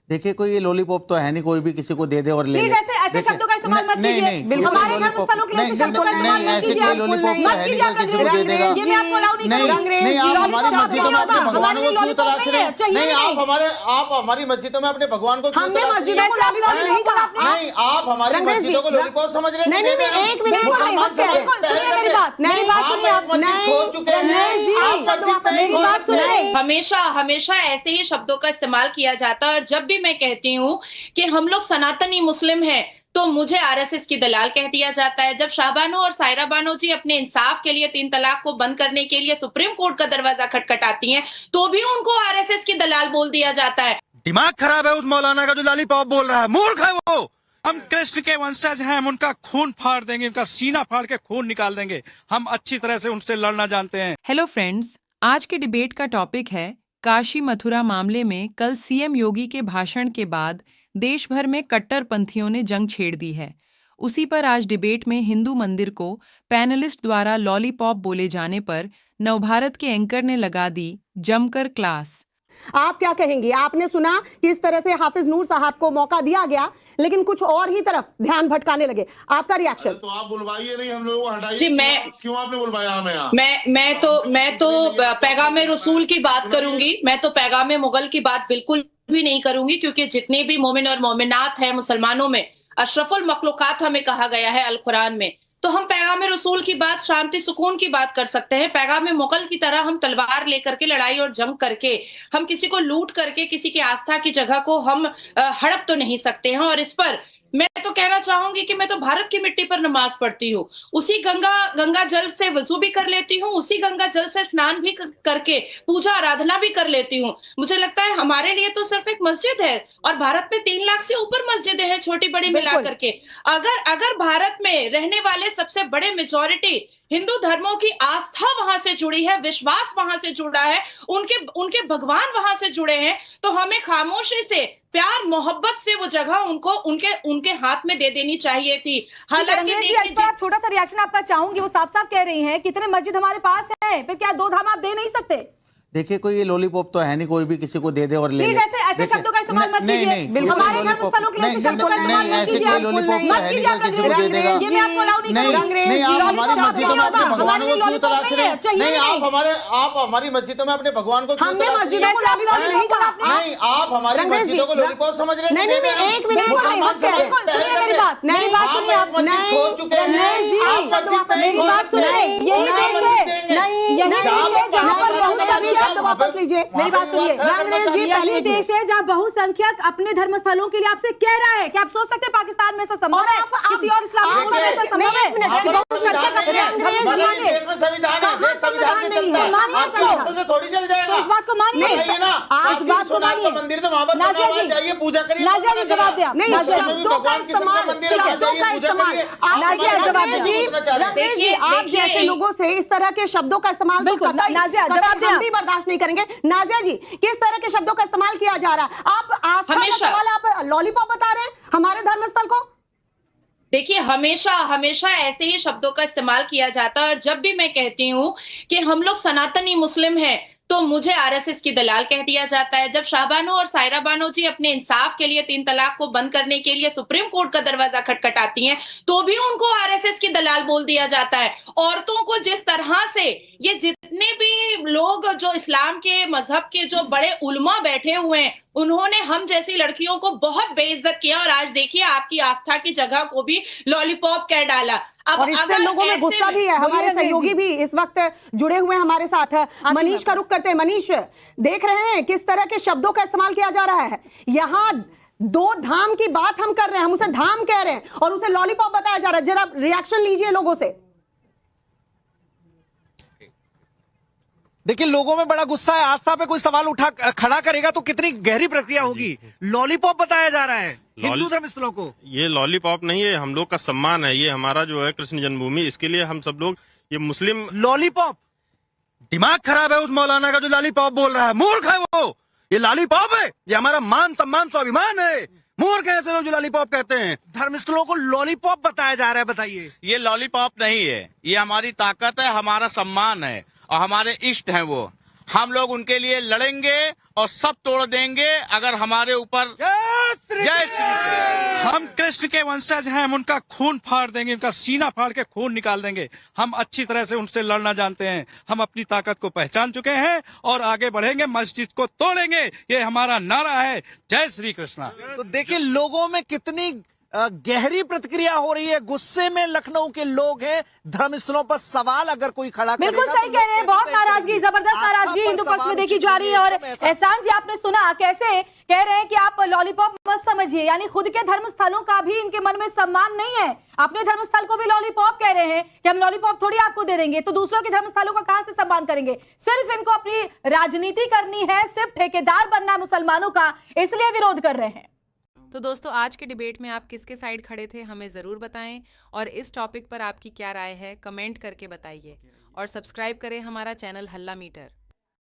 देखिए कोई ये लॉलीपॉप तो है नहीं, कोई भी किसी को दे दे और ले ले। ऐसे शब्दों का इस्तेमाल मत कीजिए। नहीं, हमारे धर्मस्थलों के लिए ऐसे शब्दों का इस्तेमाल मत कीजिए। कोई लॉलीपॉप तो है नहीं कोई किसी को दे देगा। ये मैं आपको अलाउ नहीं करूंगा। नहीं, आप हमारी मस्जिदों में अपने भगवान को क्यों तराश रहे हैं? नहीं, आप हमारी मस्जिदों में अपने भगवान को क्यों तराश रहे हैं? नहीं, आप हमारी मस्जिदों को लॉलीपॉप समझ रहे हैं। एक मिनट मुसलमान खो चुके हैं। हमेशा हमेशा ऐसे ही शब्दों का इस्तेमाल किया जाता है। और जब भी मैं कहती हूँ कि हम लोग सनातनी मुस्लिम हैं तो मुझे आरएसएस की दलाल कह दिया जाता है। जब शाहबानो और सायरा बानो जी अपने इंसाफ के लिए 3 तलाक को बंद करने के लिए सुप्रीम कोर्ट का दरवाजा खटखटाती हैं तो भी उनको आरएसएस की दलाल बोल दिया जाता है। दिमाग खराब है उस मौलाना का जो लॉलीपॉप बोल रहा है, मूर्ख है वो। हम कृष्ण के वंशज हैं, हम उनका खून फाड़ देंगे, उनका सीना फाड़ के खून निकाल देंगे। हम अच्छी तरह से उनसे लड़ना जानते हैं। हेलो फ्रेंड्स, आज के डिबेट का टॉपिक है काशी मथुरा मामले में कल सीएम योगी के भाषण के बाद देश भर में कट्टरपंथियों ने जंग छेड़ दी है। उसी पर आज डिबेट में हिंदू मंदिर को पैनलिस्ट द्वारा लॉलीपॉप बोले जाने पर नवभारत के एंकर ने लगा दी जमकर क्लास। आप क्या कहेंगी? आपने सुना कि इस तरह से हाफिज नूर साहब को मौका दिया गया लेकिन कुछ और ही तरफ ध्यान भटकाने लगे। आपका रिएक्शन? तो आप बुलवाइए नहीं, हम लोगों को हटाइए। जी, मैं क्यों आपने बुलवाया हमें यहाँ? मैं तो पैगाम रसूल की बात करूंगी। मैं तो पैगाम मुगल की बात बिल्कुल भी नहीं करूंगी, क्योंकि जितने भी मोमिन और मोमिनात हैं मुसलमानों में अशरफुल मखलूकात हमें कहा गया है अल कुरान में। तो हम पैगाम रसूल की बात, शांति सुकून की बात कर सकते हैं। पैगाम मुगल की तरह हम तलवार लेकर के लड़ाई और जंग करके, हम किसी को लूट करके किसी की आस्था की जगह को हम हड़प तो नहीं सकते हैं। और इस पर मैं तो कहना चाहूंगी कि मैं तो भारत की मिट्टी पर नमाज पढ़ती हूँ, उसी गंगा जल से वजू भी कर लेती हूँ, उसी गंगा जल से स्नान भी करके पूजा आराधना भी कर लेती हूँ। मुझे लगता है हमारे लिए तो सिर्फ एक मस्जिद है और भारत में 3 लाख से ऊपर मस्जिदें हैं छोटी बड़ी मिला करके। अगर भारत में रहने वाले सबसे बड़े मेजॉरिटी हिंदू धर्मों की आस्था वहां से जुड़ी है, विश्वास वहां से जुड़ा है, उनके भगवान वहां से जुड़े हैं, तो हमें खामोशी से प्यार मोहब्बत से वो जगह उनके हाथ में दे देनी चाहिए थी। हालांकि आप छोटा सा रिएक्शन आपका चाहूंगी। वो साफ साफ कह रही हैं कितने मस्जिद हमारे पास है, फिर क्या 2 धाम आप दे नहीं सकते? देखिए कोई ये लॉलीपॉप तो है नहीं, कोई भी किसी को दे दे और ले ले। ऐसे शब्दों का इस्तेमाल मत कीजिए। हमारे धर्मस्थलों के लिए ऐसे शब्दों का इस्तेमाल मत कीजिए। कोई लॉलीपॉप तो है नहीं कोई किसी को दे देगा। ये मैं आपको अलाउ नहीं करूंगा। नहीं, आप हमारी मस्जिदों में अपने भगवान को क्यों तराश रहे हैं? नहीं, आप हमारी मस्जिदों में अपने भगवान को क्यों तराश रहे हैं? नहीं, आप हमारी मस्जिदों को लॉलीपॉप समझ रहे हैं। एक मिनट मुसलमान समाज मेरी बात खो चुके हैं। आप मस्जिद नहीं खोलेंगे। मेरी बात सुनिए रंगरेज जी, पहले देश है जहां बहुसंख्यक अपने धर्म स्थलों के लिए आपसे कह रहा है कि आप सोच सकते हैं पाकिस्तान में ऐसा संभव है? किसी और इस्लामिक मुल्क में ऐसा संभव है? संविधान से चलता है, आपके हाथों से थोड़ी चल जाएगा। इस बात को मानिए ना, आप इस बात को मानिए। मंदिर तो वहां पर बनवा चाहिए, पूजा करिए। नाजिया जी जवाब दिया। नहीं, भगवान की सबका मंदिर है, जाइए पूजा करिए। नाजिया जवाब देखिए, आप जैसे लोगों से इस तरह के शब्दों का इस्तेमाल नाजिया जवाब दिया, हम भी बर्दाश्त नहीं करेंगे। नाजिया जी, किस तरह के शब्दों का इस्तेमाल किया जा रहा है? आप आस्था का सवाल, आप लॉलीपॉप बता रहे हैं हमारे धर्मस्थल को? देखिए, हमेशा ऐसे ही शब्दों का इस्तेमाल किया जाता है। और जब भी मैं कहती हूँ कि हम लोग सनातनी मुस्लिम हैं तो मुझे आरएसएस की दलाल कह दिया जाता है। जब शाहबानो और सायरा बानो जी अपने इंसाफ के लिए 3 तलाक को बंद करने के लिए सुप्रीम कोर्ट का दरवाजा खटखटाती हैं तो भी उनको आरएसएस की दलाल बोल दिया जाता है। औरतों को जिस तरह से ये जितने भी लोग जो इस्लाम के मजहब के जो बड़े उलमा बैठे हुए हैं, उन्होंने हम जैसी लड़कियों को बहुत बेइज्जत किया। और आज देखिए आपकी आस्था की जगह को भी लॉलीपॉप कह डाला। और इससे लोगों में गुस्सा भी है। हमारे सहयोगी भी इस वक्त जुड़े हुए हमारे साथ। मनीष का रुख करते हैं। मनीष, देख रहे हैं किस तरह के शब्दों का इस्तेमाल किया जा रहा है? यहाँ 2 धाम की बात हम कर रहे हैं, हम उसे धाम कह रहे हैं और उसे लॉलीपॉप बताया जा रहा है। जरा रिएक्शन लीजिए लोगों से। देखिए लोगों में बड़ा गुस्सा है। आस्था पे कोई सवाल खड़ा करेगा तो कितनी गहरी प्रक्रिया होगी। लॉलीपॉप बताया जा रहा है हिंदू धर्मस्थलों को। ये लॉलीपॉप नहीं है, हम लोग का सम्मान है। ये हमारा जो है कृष्ण जन्मभूमि, इसके लिए हम सब लोग ये मुस्लिम। लॉलीपॉप, दिमाग खराब है उस मौलाना का जो लॉलीपॉप बोल रहा है, मूर्ख है वो। ये लॉलीपॉप है, ये हमारा मान सम्मान स्वाभिमान है। मूर्ख है ऐसे लोग जो लॉलीपॉप कहते हैं। धर्मस्थलों को लॉलीपॉप बताया जा रहा है, बताइए। ये लॉलीपॉप नहीं है, ये हमारी ताकत है, हमारा सम्मान है और हमारे इष्ट हैं वो। हम लोग उनके लिए लड़ेंगे और सब तोड़ देंगे अगर हमारे ऊपर जय श्री हम कृष्ण के वंशज हैं, हम उनका खून फाड़ देंगे, उनका सीना फाड़ के खून निकाल देंगे। हम अच्छी तरह से उनसे लड़ना जानते हैं। हम अपनी ताकत को पहचान चुके हैं और आगे बढ़ेंगे, मस्जिद को तोड़ेंगे। ये हमारा नारा है। जय श्री कृष्णा। तो देखिए लोगों में कितनी गहरी प्रतिक्रिया हो रही है। गुस्से में लखनऊ के लोग हैं। धर्मस्थलों पर सवाल अगर कोई खड़ा करेगा बिल्कुल सही कह रहे हैं। बहुत नाराजगी, जबरदस्त नाराजगी हिंदू पक्ष में देखी जा रही है। और एहसान जी, आपने सुना कैसे कह रहे हैं कि आप लॉलीपॉप मत समझिए, यानी खुद के धर्म स्थलों का भी इनके मन में सम्मान नहीं है। अपने धर्म स्थल को भी लॉलीपॉप कह रहे हैं कि हम लॉलीपॉप थोड़ी आपको दे देंगे, तो दूसरों के धर्म स्थलों का कहां से सम्मान करेंगे। सिर्फ इनको अपनी राजनीति करनी है, सिर्फ ठेकेदार बनना है मुसलमानों का, इसलिए विरोध कर रहे हैं। तो दोस्तों, आज के डिबेट में आप किसके साइड खड़े थे हमें ज़रूर बताएं, और इस टॉपिक पर आपकी क्या राय है कमेंट करके बताइए, और सब्सक्राइब करें हमारा चैनल हल्ला मीटर।